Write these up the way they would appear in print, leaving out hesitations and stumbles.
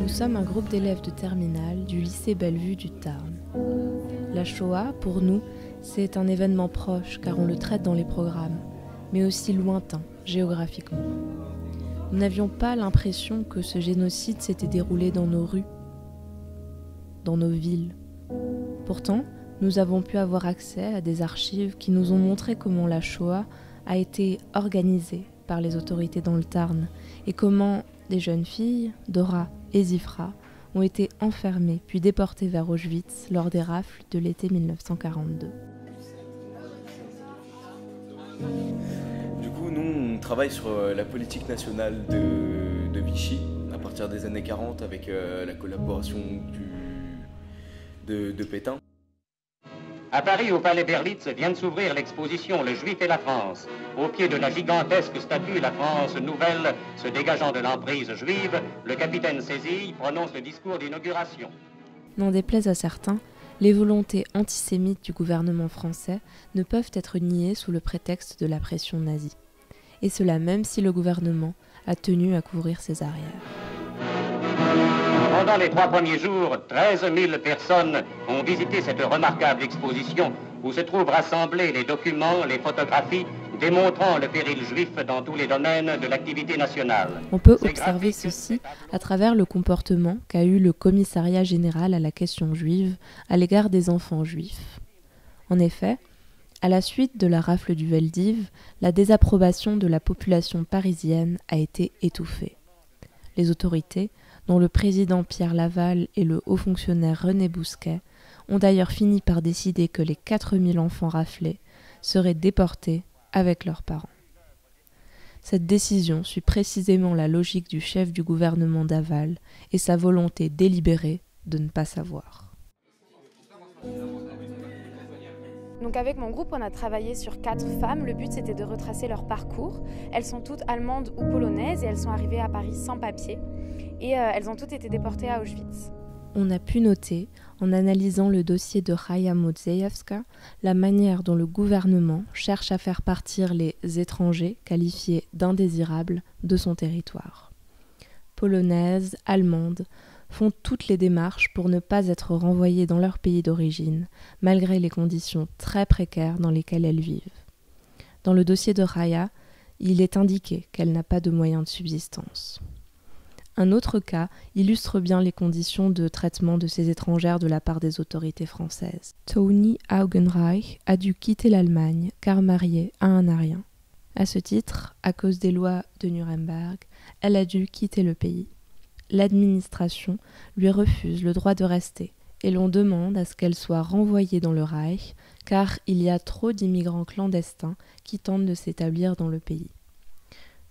Nous sommes un groupe d'élèves de terminale du lycée Bellevue du Tarn. La Shoah, pour nous, c'est un événement proche car on le traite dans les programmes, mais aussi lointain, géographiquement. Nous n'avions pas l'impression que ce génocide s'était déroulé dans nos rues, dans nos villes. Pourtant, nous avons pu avoir accès à des archives qui nous ont montré comment la Shoah a été organisée par les autorités dans le Tarn et comment des jeunes filles, Dora et Zifra, ont été enfermées puis déportées vers Auschwitz lors des rafles de l'été 1942. Du coup, nous, on travaille sur la politique nationale de Vichy à partir des années 40 avec la collaboration de Pétain. À Paris, au Palais Berlitz, vient de s'ouvrir l'exposition Le Juif et la France. Au pied de la gigantesque statue La France nouvelle se dégageant de l'emprise juive, le capitaine Sézille prononce le discours d'inauguration. N'en déplaise à certains, les volontés antisémites du gouvernement français ne peuvent être niées sous le prétexte de la pression nazie. Et cela même si le gouvernement a tenu à couvrir ses arrières. Pendant les 3 premiers jours, 13 000 personnes ont visité cette remarquable exposition où se trouvent rassemblés les documents, les photographies démontrant le péril juif dans tous les domaines de l'activité nationale. On peut observer ceci à travers le comportement qu'a eu le Commissariat général à la question juive à l'égard des enfants juifs. En effet, à la suite de la rafle du Veldiv, la désapprobation de la population parisienne a été étouffée. Les autorités, dont le président Pierre Laval et le haut fonctionnaire René Bousquet, ont d'ailleurs fini par décider que les 4000 enfants raflés seraient déportés avec leurs parents. Cette décision suit précisément la logique du chef du gouvernement d'Aval et sa volonté délibérée de ne pas savoir. Donc avec mon groupe, on a travaillé sur 4 femmes. Le but, c'était de retracer leur parcours. Elles sont toutes allemandes ou polonaises et elles sont arrivées à Paris sans papier. Et elles ont toutes été déportées à Auschwitz. On a pu noter, en analysant le dossier de Raya Modzejewska, la manière dont le gouvernement cherche à faire partir les étrangers qualifiés d'indésirables de son territoire. Polonaises, allemandes, font toutes les démarches pour ne pas être renvoyées dans leur pays d'origine, malgré les conditions très précaires dans lesquelles elles vivent. Dans le dossier de Raya, il est indiqué qu'elle n'a pas de moyens de subsistance. Un autre cas illustre bien les conditions de traitement de ces étrangères de la part des autorités françaises. Toni Augenreich a dû quitter l'Allemagne car mariée à un Arien. À ce titre, à cause des lois de Nuremberg, elle a dû quitter le pays. L'administration lui refuse le droit de rester et l'on demande à ce qu'elle soit renvoyée dans le Reich car il y a trop d'immigrants clandestins qui tentent de s'établir dans le pays.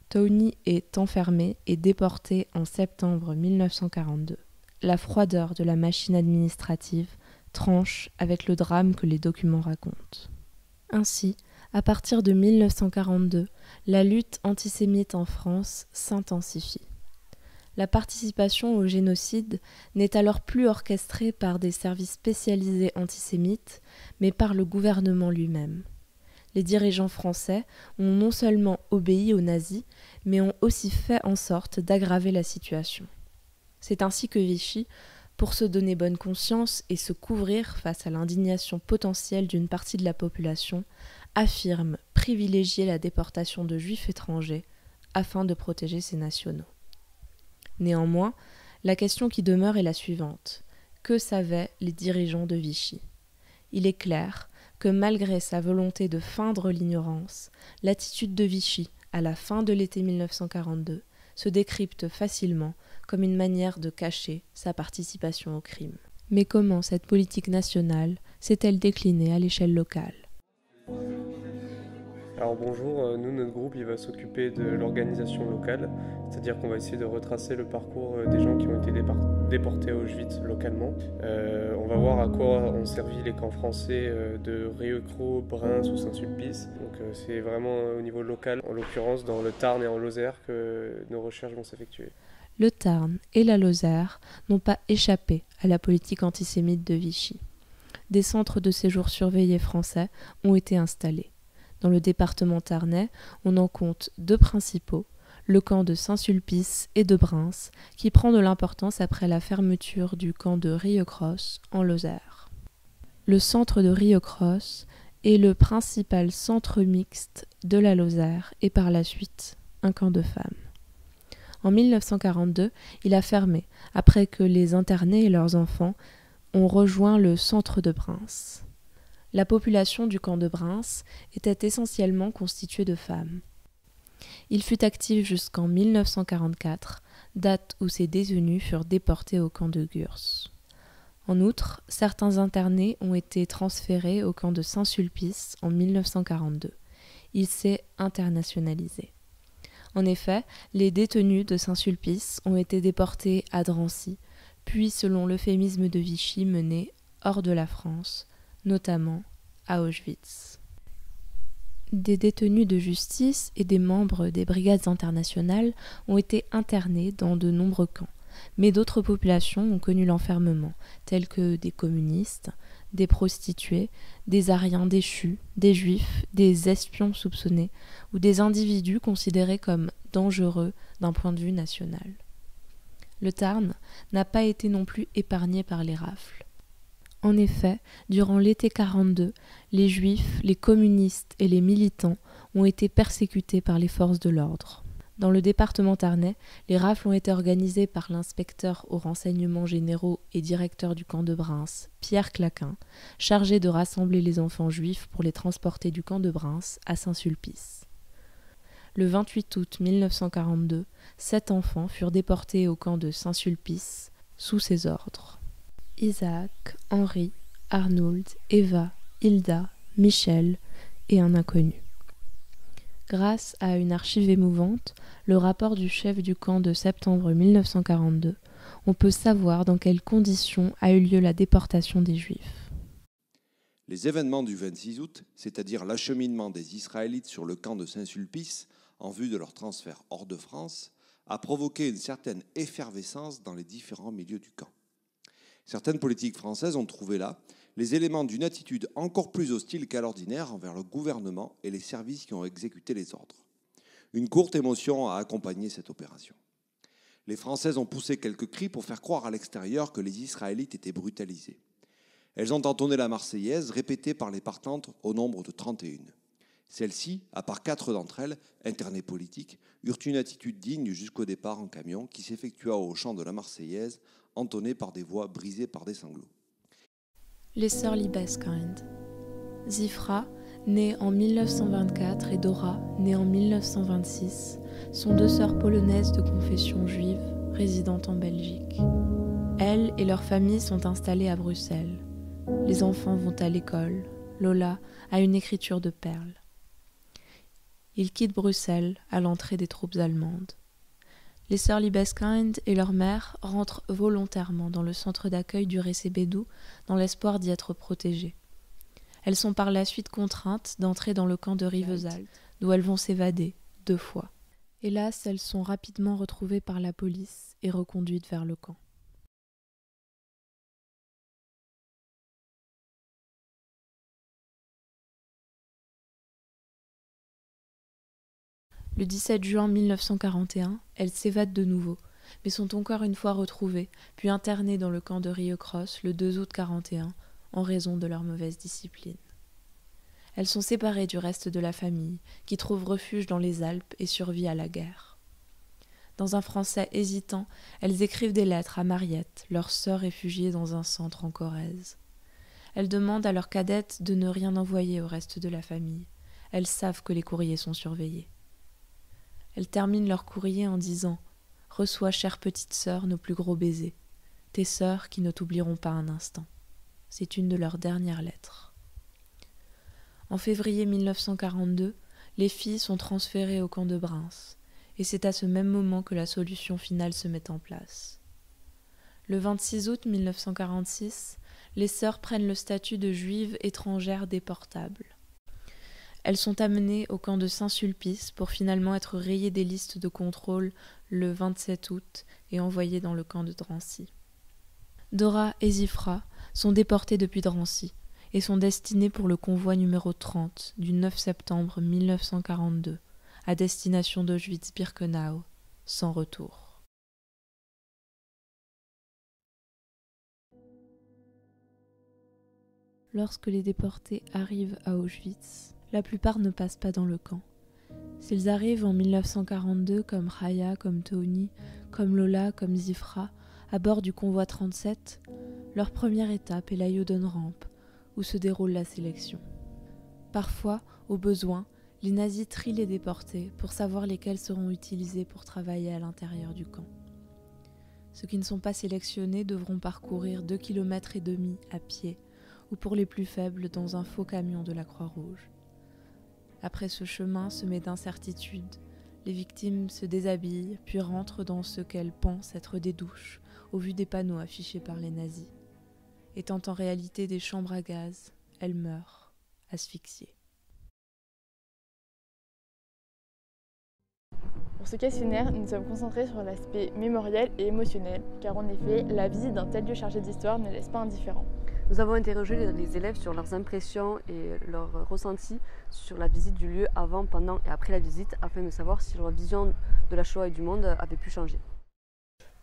Toni est enfermée et déportée en septembre 1942. La froideur de la machine administrative tranche avec le drame que les documents racontent. Ainsi, à partir de 1942, la lutte antisémite en France s'intensifie. La participation au génocide n'est alors plus orchestrée par des services spécialisés antisémites, mais par le gouvernement lui-même. Les dirigeants français ont non seulement obéi aux nazis, mais ont aussi fait en sorte d'aggraver la situation. C'est ainsi que Vichy, pour se donner bonne conscience et se couvrir face à l'indignation potentielle d'une partie de la population, affirme privilégier la déportation de juifs étrangers afin de protéger ses nationaux. Néanmoins, la question qui demeure est la suivante. Que savaient les dirigeants de Vichy ? Il est clair que malgré sa volonté de feindre l'ignorance, l'attitude de Vichy, à la fin de l'été 1942, se décrypte facilement comme une manière de cacher sa participation au crime. Mais comment cette politique nationale s'est-elle déclinée à l'échelle locale ? Alors bonjour, nous notre groupe il va s'occuper de l'organisation locale, c'est-à-dire qu'on va essayer de retracer le parcours des gens qui ont été déportés à Auschwitz localement. On va voir à quoi ont servi les camps français de Rieucros, Breims ou Saint-Sulpice. Donc c'est vraiment au niveau local, en l'occurrence dans le Tarn et en Lozère que nos recherches vont s'effectuer. Le Tarn et la Lozère n'ont pas échappé à la politique antisémite de Vichy. Des centres de séjour surveillés français ont été installés. Dans le département tarnais, on en compte 2 principaux, le camp de Saint-Sulpice et de Bryns, qui prend de l'importance après la fermeture du camp de Rieucros en Lozère. Le centre de Rieucros est le principal centre mixte de la Lozère et par la suite un camp de femmes. En 1942, il a fermé après que les internés et leurs enfants ont rejoint le centre de Bryns. La population du camp de Bryns était essentiellement constituée de femmes. Il fut actif jusqu'en 1944, date où ces détenus furent déportés au camp de Gurs. En outre, certains internés ont été transférés au camp de Saint-Sulpice en 1942. Il s'est internationalisé. En effet, les détenus de Saint-Sulpice ont été déportés à Drancy, puis selon l'euphémisme de Vichy menés hors de la France, notamment à Auschwitz. Des détenus de justice et des membres des brigades internationales ont été internés dans de nombreux camps, mais d'autres populations ont connu l'enfermement, telles que des communistes, des prostituées, des Aryens déchus, des Juifs, des espions soupçonnés ou des individus considérés comme dangereux d'un point de vue national. Le Tarn n'a pas été non plus épargné par les rafles. En effet, durant l'été 42, les Juifs, les communistes et les militants ont été persécutés par les forces de l'ordre. Dans le département tarnais, les rafles ont été organisées par l'inspecteur aux renseignements généraux et directeur du camp de Bryns, Pierre Claquin, chargé de rassembler les enfants juifs pour les transporter du camp de Bryns à Saint-Sulpice. Le 28 août 1942, 7 enfants furent déportés au camp de Saint-Sulpice sous ses ordres. Isaac, Henri, Arnould, Eva, Hilda, Michel et un inconnu. Grâce à une archive émouvante, le rapport du chef du camp de septembre 1942, on peut savoir dans quelles conditions a eu lieu la déportation des Juifs. Les événements du 26 août, c'est-à-dire l'acheminement des Israélites sur le camp de Saint-Sulpice en vue de leur transfert hors de France, a provoqué une certaine effervescence dans les différents milieux du camp. Certaines politiques françaises ont trouvé là les éléments d'une attitude encore plus hostile qu'à l'ordinaire envers le gouvernement et les services qui ont exécuté les ordres. Une courte émotion a accompagné cette opération. Les Françaises ont poussé quelques cris pour faire croire à l'extérieur que les Israélites étaient brutalisés. Elles ont entonné la Marseillaise, répétée par les partantes au nombre de 31. Celles-ci, à part 4 d'entre elles, internées politiques, eurent une attitude digne jusqu'au départ en camion qui s'effectua au chant de la Marseillaise, entonnée par des voix brisées par des sanglots. Les sœurs Liebeskind. Zifra, née en 1924, et Dora, née en 1926, sont 2 sœurs polonaises de confession juive résidant en Belgique. Elles et leur famille sont installées à Bruxelles. Les enfants vont à l'école. Lola a une écriture de perles. Ils quittent Bruxelles à l'entrée des troupes allemandes. Les sœurs Liebeskind et leur mère rentrent volontairement dans le centre d'accueil du Récébédou dans l'espoir d'y être protégées. Elles sont par la suite contraintes d'entrer dans le camp de Rivesaltes, d'où elles vont s'évader 2 fois. Hélas, elles sont rapidement retrouvées par la police et reconduites vers le camp. Le 17 juin 1941, elles s'évadent de nouveau, mais sont encore une fois retrouvées, puis internées dans le camp de Rieucros le 2 août 1941, en raison de leur mauvaise discipline. Elles sont séparées du reste de la famille, qui trouve refuge dans les Alpes et survit à la guerre. Dans un français hésitant, elles écrivent des lettres à Mariette, leur sœur réfugiée dans un centre en Corrèze. Elles demandent à leur cadette de ne rien envoyer au reste de la famille. Elles savent que les courriers sont surveillés. Elles terminent leur courrier en disant « Reçois, chère petite sœur, nos plus gros baisers. Tes sœurs qui ne t'oublieront pas un instant. » C'est une de leurs dernières lettres. En février 1942, les filles sont transférées au camp de Bryns, et c'est à ce même moment que la solution finale se met en place. Le 26 août 1946, les sœurs prennent le statut de juives étrangères déportables. Elles sont amenées au camp de Saint-Sulpice pour finalement être rayées des listes de contrôle le 27 août et envoyées dans le camp de Drancy. Dora et Zifra sont déportées depuis Drancy et sont destinées pour le convoi numéro 30 du 9 septembre 1942, à destination d'Auschwitz-Birkenau, sans retour. Lorsque les déportés arrivent à Auschwitz, la plupart ne passent pas dans le camp. S'ils arrivent en 1942 comme Chaya, comme Tony, comme Lola, comme Zifra, à bord du convoi 37, leur première étape est la Judenramp, où se déroule la sélection. Parfois, au besoin, les nazis trient les déportés pour savoir lesquels seront utilisés pour travailler à l'intérieur du camp. Ceux qui ne sont pas sélectionnés devront parcourir 2,5 km à pied, ou pour les plus faibles dans un faux camion de la Croix-Rouge. Après ce chemin semé d'incertitudes, les victimes se déshabillent puis rentrent dans ce qu'elles pensent être des douches, au vu des panneaux affichés par les nazis. Étant en réalité des chambres à gaz, elles meurent, asphyxiées. Pour ce questionnaire, nous sommes concentrés sur l'aspect mémoriel et émotionnel, car en effet, la visite d'un tel lieu chargé d'histoire ne laisse pas indifférent. Nous avons interrogé les élèves sur leurs impressions et leurs ressentis sur la visite du lieu avant, pendant et après la visite, afin de savoir si leur vision de la Shoah et du monde avait pu changer.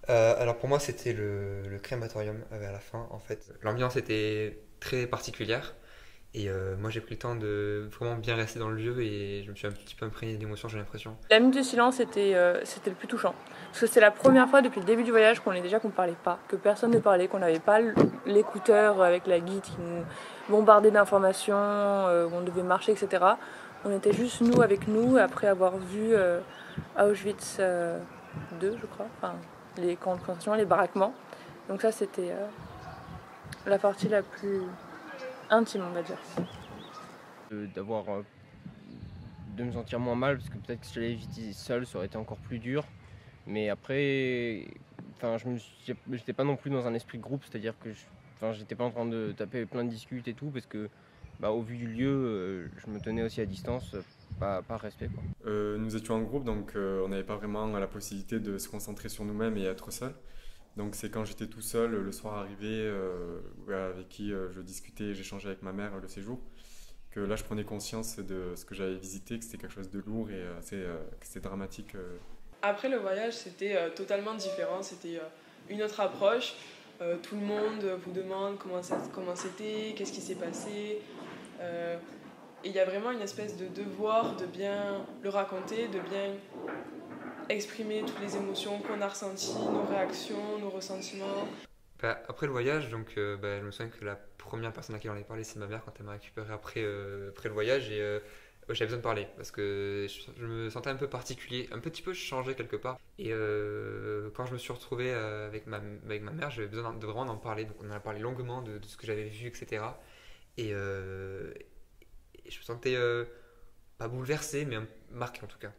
Alors pour moi, c'était le crématorium à la fin, en fait. L'ambiance était très particulière et moi j'ai pris le temps de vraiment bien rester dans le lieu et je me suis un petit peu imprégné d'émotions, j'ai l'impression. La minute de silence c'était le plus touchant, parce que c'est la première fois depuis le début du voyage qu'on ne parlait pas, que personne ne parlait, qu'on n'avait pas l'écouteur avec la guide qui nous bombardait d'informations, où on devait marcher, etc. On était juste nous avec nous, après avoir vu à Auschwitz 2, je crois, enfin, les camps de concentration, les baraquements. Donc ça c'était la partie la plus intime, on va dire. De me sentir moins mal, parce que peut-être que si j'allais visiter seul, ça aurait été encore plus dur. Mais après, j'étais pas non plus dans un esprit de groupe, c'est-à-dire que j'étais pas en train de taper plein de discutes et tout, parce que au vu du lieu, je me tenais aussi à distance, par respect, quoi. Nous étions en groupe, donc on n'avait pas vraiment la possibilité de se concentrer sur nous-mêmes et être seul. Donc c'est quand j'étais tout seul, le soir arrivé, avec qui je discutais et j'échangeais avec ma mère le séjour, que là je prenais conscience de ce que j'avais visité, que c'était quelque chose de lourd et que c'était dramatique. Après le voyage, c'était totalement différent, c'était une autre approche. Tout le monde vous demande comment c'était, qu'est-ce qui s'est passé. Et il y a vraiment une espèce de devoir de bien le raconter, de bien exprimer toutes les émotions qu'on a ressenties, nos réactions, nos ressentiments. Après le voyage, donc, je me souviens que la première personne à qui j'en ai parlé, c'est ma mère quand elle m'a récupéré après le voyage. Et j'avais besoin de parler parce que je me sentais un peu particulier, un petit peu changé quelque part. Et quand je me suis retrouvé avec ma mère, j'avais besoin de vraiment d'en parler. Donc on en a parlé longuement de ce que j'avais vu, etc. Et je me sentais pas bouleversé, mais marqué en tout cas.